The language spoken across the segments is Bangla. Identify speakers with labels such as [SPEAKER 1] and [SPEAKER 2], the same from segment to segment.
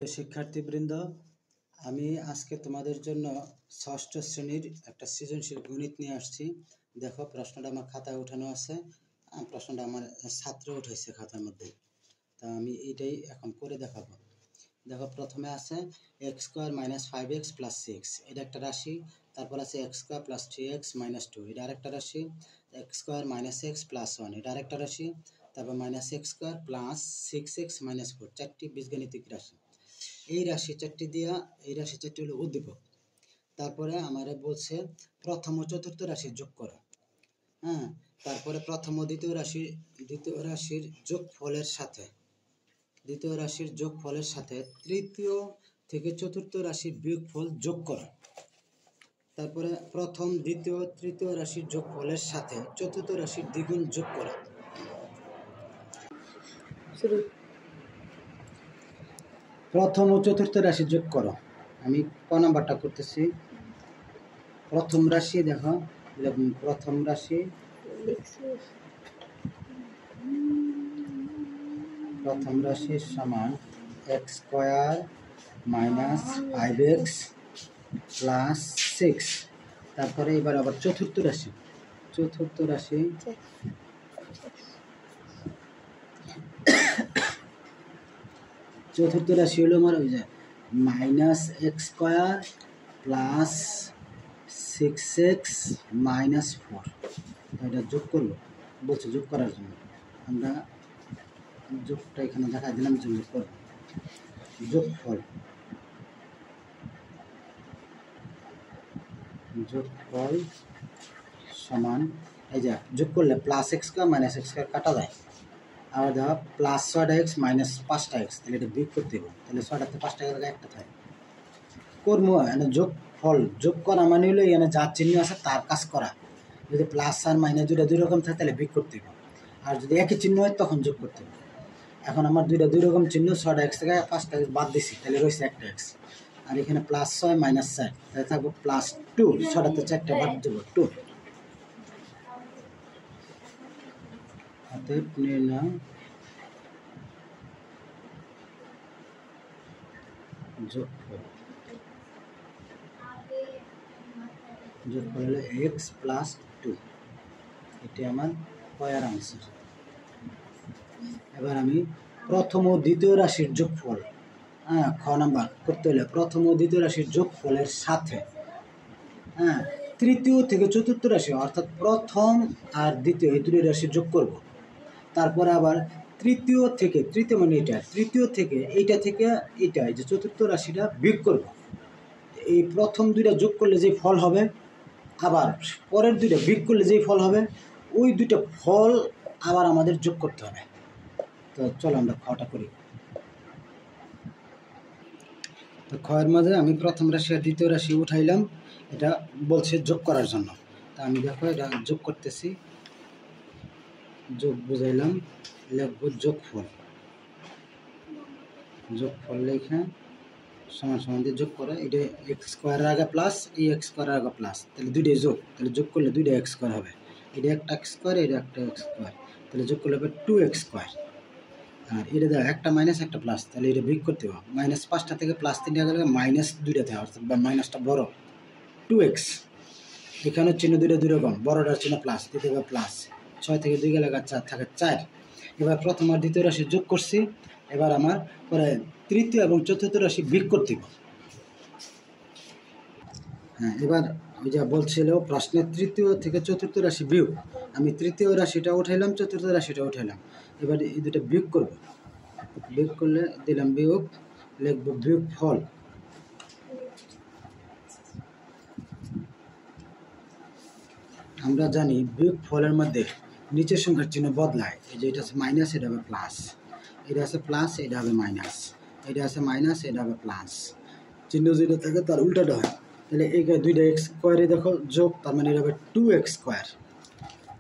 [SPEAKER 1] শিক্ষার্থীবৃন্দ, আমি আজকে তোমাদের জন্য ষষ্ঠ শ্রেণীর একটা সৃজনশীল গণিত নিয়ে আসছি। দেখো, প্রশ্নটা আমার খাতায় উঠানো আছে। প্রশ্নটা আমার ছাত্র উঠাইছে খাতার মধ্যে, তা আমি এইটাই এখন করে দেখাবো। দেখো, প্রথমে আছে x square minus 5x plus 6, এটা একটা রাশি। তারপর আছে x square plus 3x minus 2, এটা আরেকটা রাশি। X square minus x plus 1, এটা আরেকটা রাশি। তারপর minus x square plus 6x minus 4, চারটি বীজগণিতিক রাশি। এই রাশি চারটি দিয়া, এই রাশি চারটি হলো উদ্দীপক। তারপরে আমারে বলছে প্রথম ও চতুর্থ রাশি যোগ করো। তারপরে প্রথম ও দ্বিতীয় রাশির যোগফলের সাথে তৃতীয় থেকে চতুর্থ রাশির বিয়োগফল যোগ করো। তারপরে প্রথম, দ্বিতীয়, তৃতীয় রাশির যোগফলের সাথে চতুর্থ রাশির দ্বিগুণ যোগ করো। প্রথম ও চতুর্থ রাশি যোগ করো। আমি ক নাম্বারটা করতেছি। প্রথম রাশি দেখো, প্রথম রাশি সমান x square minus 5x plus 6। তারপরে এবার আবার চতুর্থ রাশি হলো আমার ওই যে minus x square plus 6x minus 4। এটা যোগ করবো বলছে, যোগ করার জন্য আমরা যোগটা এখানে দেখা দিলাম, যোগ করব। যোগফল সমান, এই যে যোগ করলে plus x square minus x square কাটা যায়। আবার দেখো প্লাস 6x মাইনাস 5x, তাহলে এটা বিয়োগ করতে হবে। তাহলে 6টাতে 5টা গেলে একটা থাকে করবো। এখানে যোগ করা মানে হলো এখানে যার চিহ্ন আছে তার কাজ করা। যদি প্লাস আর মাইনাস দুই রকম থাকে তাহলে বিয়োগ করতে হবে, আর যদি একই চিহ্ন হয় তখন যোগ করতে হবে। এখন আমার দুই রকম চিহ্ন, 6x থেকে 5টা বাদ দিছি, তাহলে রয়েছে একটা x। আর এখানে প্লাস 6 মাইনাস 4, তাহলে থাকবো প্লাস 2। 6টাতে 4টা বাদ দেবো, 2। অতএব নির্ণয় যোগফল হলো x প্লাস 2। এটি আমার কয়ার আনসার। এবার আমি প্রথম ও দ্বিতীয় রাশির যোগফল, খ নাম্বার করতে হলে প্রথম ও দ্বিতীয় রাশির যোগফলের সাথে তৃতীয় থেকে চতুর্থ রাশি, অর্থাৎ প্রথম আর দ্বিতীয় এই দুই রাশি যোগ করব। তারপরে আবার তৃতীয় থেকে এইটা থেকে এইটা, এই যে চতুর্থ রাশিটা বিয়োগ করব। এই প্রথম দুইটা যোগ করলে যে ফল হবে, আবার পরের দুইটা বিয়োগ করলে যেই ফল হবে, ওই দুইটা ফল আবার আমাদের যোগ করতে হবে। তো চলো আমরা খটা করি। তো খয়ের মাঝে আমি প্রথম রাশি আর দ্বিতীয় রাশি উঠাইলাম, এটা বলছে যোগ করার জন্য। তা আমি দেখো এটা যোগ করতেছি, যোগ বুঝাইলাম, লিখব যোগফল লেখা সমান সমান দিয়ে যোগ করে। এটা এক্স স্কোয়ারের আগে প্লাস, এই এক্স স্কোয়ারের আগে প্লাস, তাহলে দুইটাই যোগ, তাহলে যোগ করলে দুইটা এক্স স্কোয়ার হবে। এটা একটা এক্স স্কোয়ার, এটা একটা এক্স স্কোয়ার, তাহলে যোগ করলে হবে 2x স্কোয়ার। আর এটা দেখো একটা মাইনাস একটা প্লাস, তাহলে এটা বিয়োগ করতে হবে। মাইনাস 5টা থেকে প্লাস 3টা গেলে মাইনাস 2টাতে হয়, অর্থাৎ মাইনাসটা বড় 2x। এখানে চিহ্ন দুই রকম, বড়টার চিহ্ন প্লাস, দিতে হবে প্লাস। 6 থেকে 2 গেলে 4 থাকে 4। এবার প্রথম আর দ্বিতীয় রাশি যোগ করছি। এবার আমার পরে তৃতীয় এবং চতুর্থ রাশি বিয়োগ করতে হবে। এবার ওই যা বলছিল প্রশ্নের তৃতীয় থেকে চতুর্থ রাশি বিয়োগ, আমি তৃতীয় রাশিটা উঠাইলাম, চতুর্থ রাশিটা উঠাইলাম। এবার এই দুটো বিয়োগ করব। বিয়োগ করলে দিলাম বিয়োগ, লিখব বিয়োগ ফল। আমরা জানি বিয়োগ ফলের মধ্যে নিচের সংখ্যার চিহ্ন বদলায়। এই যে এটা আছে মাইনাস, এটা হবে প্লাস, এটা আছে প্লাস, এটা হবে মাইনাস, এটা আছে মাইনাস, এটা হবে প্লাস। চিহ্ন যেটা থাকে তার উল্টাটা হয়। তাহলে এই দুইটা এক্স স্কোয়ারে দেখো যোগ, তার মানে এটা হবে 2x স্কোয়ার।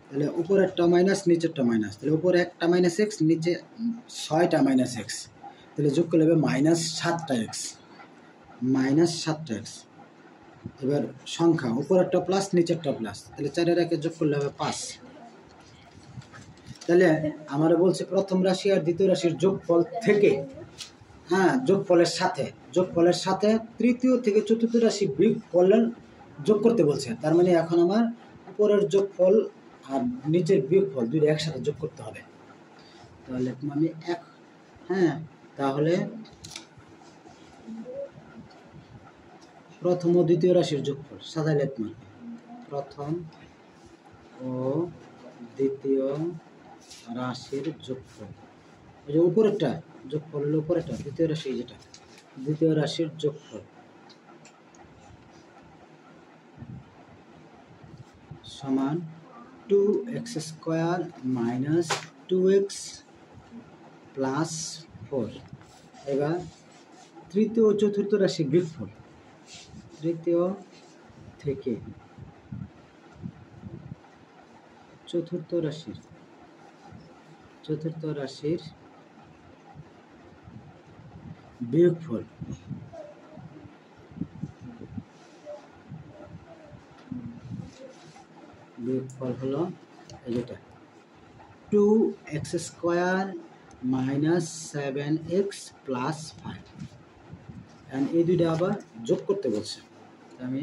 [SPEAKER 1] তাহলে উপরে একটা মাইনাস, নিচেরটা মাইনাস, তাহলে উপরে একটা মাইনাস এক্স, নিচে 6টা মাইনাস এক্স, তাহলে যোগ করলে হবে মাইনাস 7টা এক্স। এবার সংখ্যা, উপরে একটা প্লাস, নিচেরটা প্লাস, তাহলে 4-এর একে যোগ করলে হবে 5। তাহলে আমরা বলছি প্রথম রাশি আর দ্বিতীয় রাশির যোগফল থেকে হ্যাঁ, যোগফলের সাথে তৃতীয় থেকে চতুর্থ রাশি বিয়োগফলের যোগ করতে বলছে। তার মানে এখন আমার উপরের যোগফল আর নিচের বিয়োগফল দুটো একসাথে যোগ করতে হবে। তাহলে আমি তাহলে প্রথম ও দ্বিতীয় রাশির যোগফল সাজাই লিখলাম। প্রথম ও দ্বিতীয় রাশির যোগফল, ওই যে উপরেরটা যোগফল হলো উপরেরটা, দ্বিতীয় রাশি যেটা দ্বিতীয় রাশির যোগফল সমান 2x² মাইনাস 2x প্লাস 4। এবার তৃতীয় ও চতুর্থ রাশির বিয়োগফল, তৃতীয় থেকে চতুর্থ রাশির বিয়োগফল হলো যেটা 2x² মাইনাস 7x প্লাস 5। এই দুইটা আবার যোগ করতে বলছে, আমি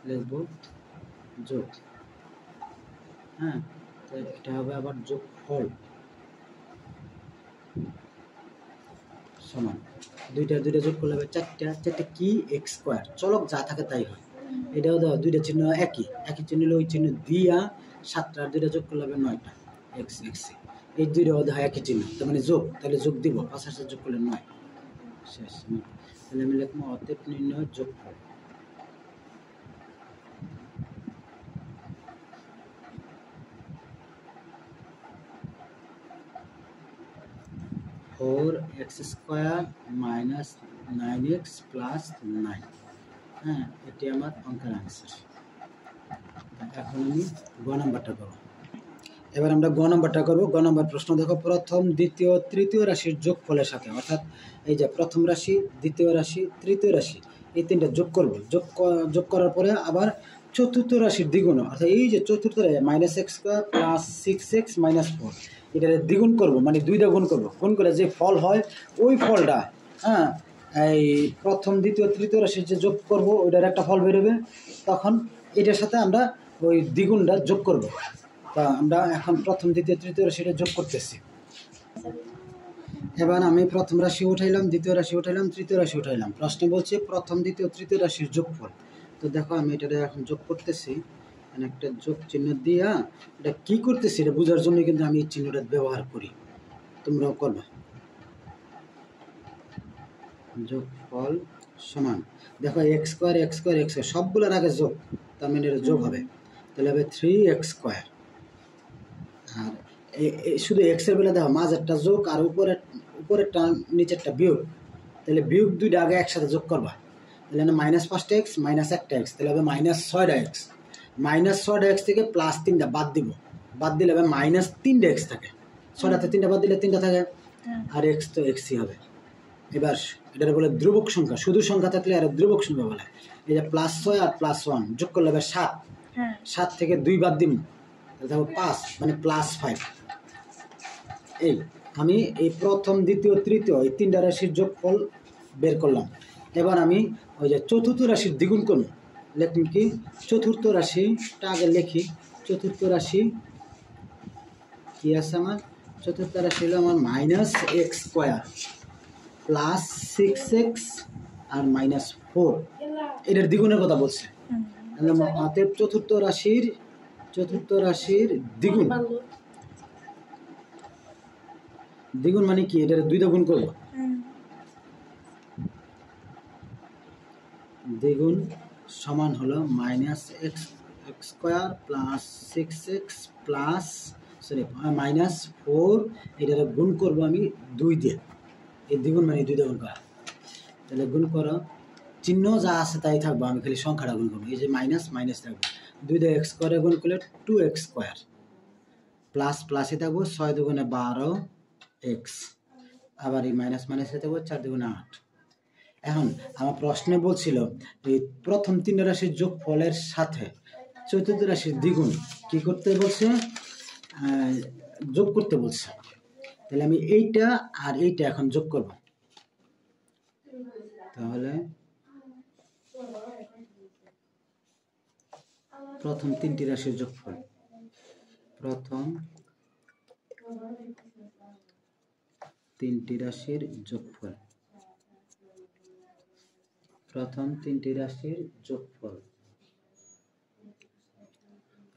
[SPEAKER 1] লিখব যোগ। তো এটা হবে আবার যোগফল সমান দুইটা যোগ করলে হবে চারটা কি x², চলক যা থাকে তাই হয়। এটাও দাও দুইটা চিহ্ন একই চিহ্ন হলে ওই চিহ্ন দিয়া 7টা, আর দুইটা যোগ করলে হবে 9টা x। এই দুইটা হয় একই চিহ্ন, তার মানে যোগ, তাহলে যোগ দিব 5 যোগ করলে 9 শেষ। তাহলে আমি লিখবো অতএব নির্ণয় যোগফল। Four x² minus 9x plus 9। এটি আমার অঙ্কের আনসার। এখন আমি গ নাম্বারটা করব। এবার আমরা গ নাম্বারটা করব। গ নাম্বার প্রশ্ন দেখো, প্রথম দ্বিতীয় তৃতীয় রাশির যোগফলের সাথে, অর্থাৎ এই যে প্রথম রাশি, দ্বিতীয় রাশি, তৃতীয় রাশি, এই তিনটা যোগ করব। যোগ করার পরে আবার চতুর্থ রাশির দ্বিগুণ, অর্থাৎ এই যে চতুর্থ রাশি -x² প্লাস 6x মাইনাস 4, এটা দ্বিগুণ করব, মানে দুইটা গুণ করব। গুণ করে যে ফল হয় ওই ফলটা এই প্রথম দ্বিতীয় তৃতীয় রাশির যে যোগ করব ওইটার একটা ফল বেরোবে, তখন এটার সাথে আমরা ওই দ্বিগুণটা যোগ করব। তা আমরা এখন প্রথম দ্বিতীয় তৃতীয় রাশিটা যোগ করতেছি। এবার আমি প্রথম রাশি উঠাইলাম, দ্বিতীয় রাশি উঠাইলাম, তৃতীয় রাশি উঠাইলাম। প্রশ্নে বলছে প্রথম দ্বিতীয় তৃতীয় রাশির যোগফল। তো দেখো আমি এটা এখন যোগ করতেছি, একটা যোগ চিহ্ন দিয়া এটা কি করতেছি এটা বোঝার জন্য কিন্তু আমি এই চিহ্নটা ব্যবহার করি, তোমরাও করবা। যোগফল সমান দেখো x² সবগুলোর আগে যোগ, তার মানে এটা যোগ হবে, তাহলে হবে 3x²। আর শুধু x এর বেলা দেখো মাঝেরটা যোগ আর উপরেরটা নিচেরটা বিয়োগ, তাহলে বিয়োগ দুইটা আগে একসাথে যোগ করবা। তাহলে -5x মাইনাস 1x, তাহলে হবে -6x। -6x থেকে প্লাস 3টা বাদ দিব, বাদ দিলে হবে -3x থাকে। 6টাতে 3টা বাদ দিলে 3টা থাকে, আর x তো xই হবে। এবার এটা বলে ধ্রুবক সংখ্যা, শুধু সংখ্যা থাকলে আর ধ্রুবক সংখ্যা বলে। এই যে +6 আর +1 যোগ করলে হবে 7, 7 থেকে 2 বাদ দিব, তাহলে হবে 5, মানে +5। এই আমি এই প্রথম দ্বিতীয় তৃতীয় এই তিনটা রাশির যোগফল বের করলাম। এবার আমি ওই যে চতুর্থ রাশির দ্বিগুণ করব। লিখুন কি, চতুর্থ রাশিটা আগে লিখি। চতুর্থ রাশি কি আছে আমার? চতুর্থ রাশি হলো আমার -x² প্লাস 6x আর -4, এটার দ্বিগুণের কথা বলছে। অতএব চতুর্থ রাশির দ্বিগুণ। দ্বিগুণ মানে কি, এটার 2 গুণ করব। দ্বিগুণ সমান হলো -x² প্লাস 6x প্লাস -4, এটার গুণ করব আমি 2 দিয়ে। এই দ্বিগুণ মানে 2 গুণ করা, তাহলে গুণ করো, চিহ্ন যা আছে তাই থাকবো, আমি খালি সংখ্যাটা গুণ করবো। এই যে মাইনাস থাকবে, 2 দিয়ে x² গুণ করলে 2x², প্লাস প্লাসে থাকবো 6 দুগুণে 12x, আবার এই মাইনাস থাকবো 4 দুগুণে 8। এখন আমার প্রশ্নে বলছিল এই প্রথম 3 রাশির যোগফলের সাথে চতুর্থ রাশির দ্বিগুণ কি করতে বলছে, যোগ করতে বলছে। তাহলে আমি এইটা আর এইটা এখন যোগ করব। তাহলে প্রথম তিনটি রাশির যোগফল, প্রথম তিনটি রাশির যোগফল, প্রথম তিনটি রাশির যোগফল,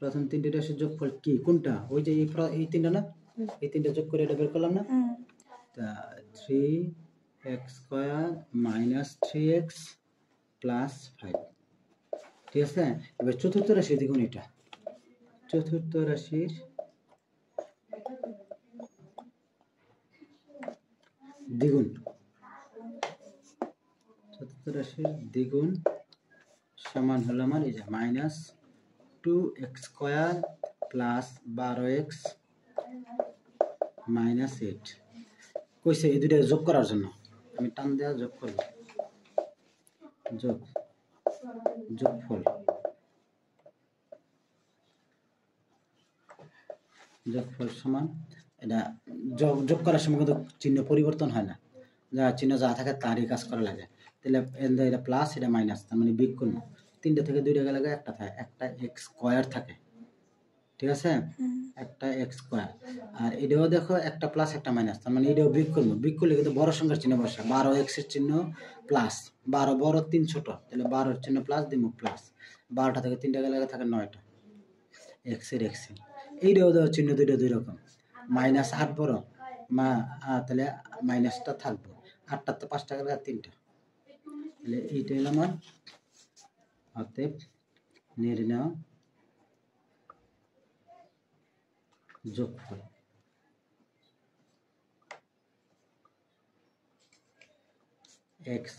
[SPEAKER 1] প্রথম তিনটি রাশির যোগফল কি কোনটা? ওই যে এই তিনটা না, এই তিনটা যোগ করে এটা বের করলাম না। তা 3x² - 3x + 5, ঠিক আছে। এবার চতুর্থ রাশি দ্বিগুণ, এটা চতুর্থ রাশির দ্বিগুণ, চতুর্থ রাশির দ্বিগুণ সমান হলো আমার এই যে -2x² + 12x - 8 কইছে এই দুইটা যোগ করার জন্য। আমি টান দেওয়া যোগ করব, যোগফল, যোগফল সমান এটা যোগ করার সময় কিন্তু চিহ্ন পরিবর্তন হয় না, যা চিহ্ন যা থাকে তারই কাজ করা লাগে। তাহলে এটা প্লাস এটা মাইনাস, তার মানে বিগ করুন, তিনটা থেকে দুইটা গেলে একটা থাকে, একটা x² থাকে, ঠিক আছে, একটা x²। আর এটাও দেখো একটা প্লাস একটা মাইনাস, তার মানে এটাও বিগ করবো, বিগ করলে কিন্তু বড় সংখ্যার চিহ্ন বসে, 12x এর চিহ্ন প্লাস, 12 বড় 3 ছোট, তাহলে 12 চিহ্ন প্লাস দিব প্লাস, 12টা থেকে 3টা গেলে থাকে 9টা, x এর এইটাও দেওয়ার চিহ্ন দুইটা দুই রকম, -8 বড় তাহলে মাইনাসটা থাকবো, 8টার তো 5টা গেলে 3টা, তাহলে এইটা হলো আমার অতএব নির্ণয় যোগফল। x²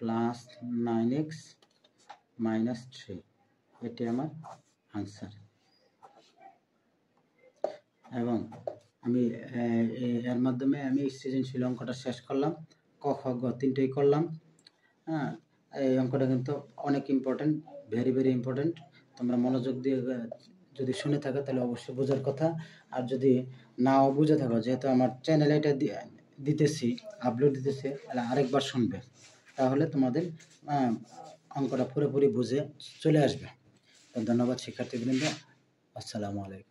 [SPEAKER 1] + 9x - 3, এটি আমার আনসার। এবং আমি এর মাধ্যমে আমি সৃজনশীল অঙ্কটা শেষ করলাম, ক খ গ তিনটেই করলাম। হ্যাঁ, এই অঙ্কটা কিন্তু অনেক ইম্পর্টেন্ট, ভেরি ভেরি ইম্পর্টেন্ট। তোমরা মনোযোগ দিয়ে যদি শুনে থাকো তাহলে অবশ্যই বোঝার কথা, আর যদি নাও বুঝে থাকো, যেহেতু আমার চ্যানেলে এটা দিতেছি, আপলোড দিতেছি, তাহলে আরেকবার শুনবে, তাহলে তোমাদের অঙ্কটা পুরোপুরি বুঝে চলে আসবে। ধন্যবাদ শিক্ষার্থীবৃন্দ, আসসালামু আলাইকুম।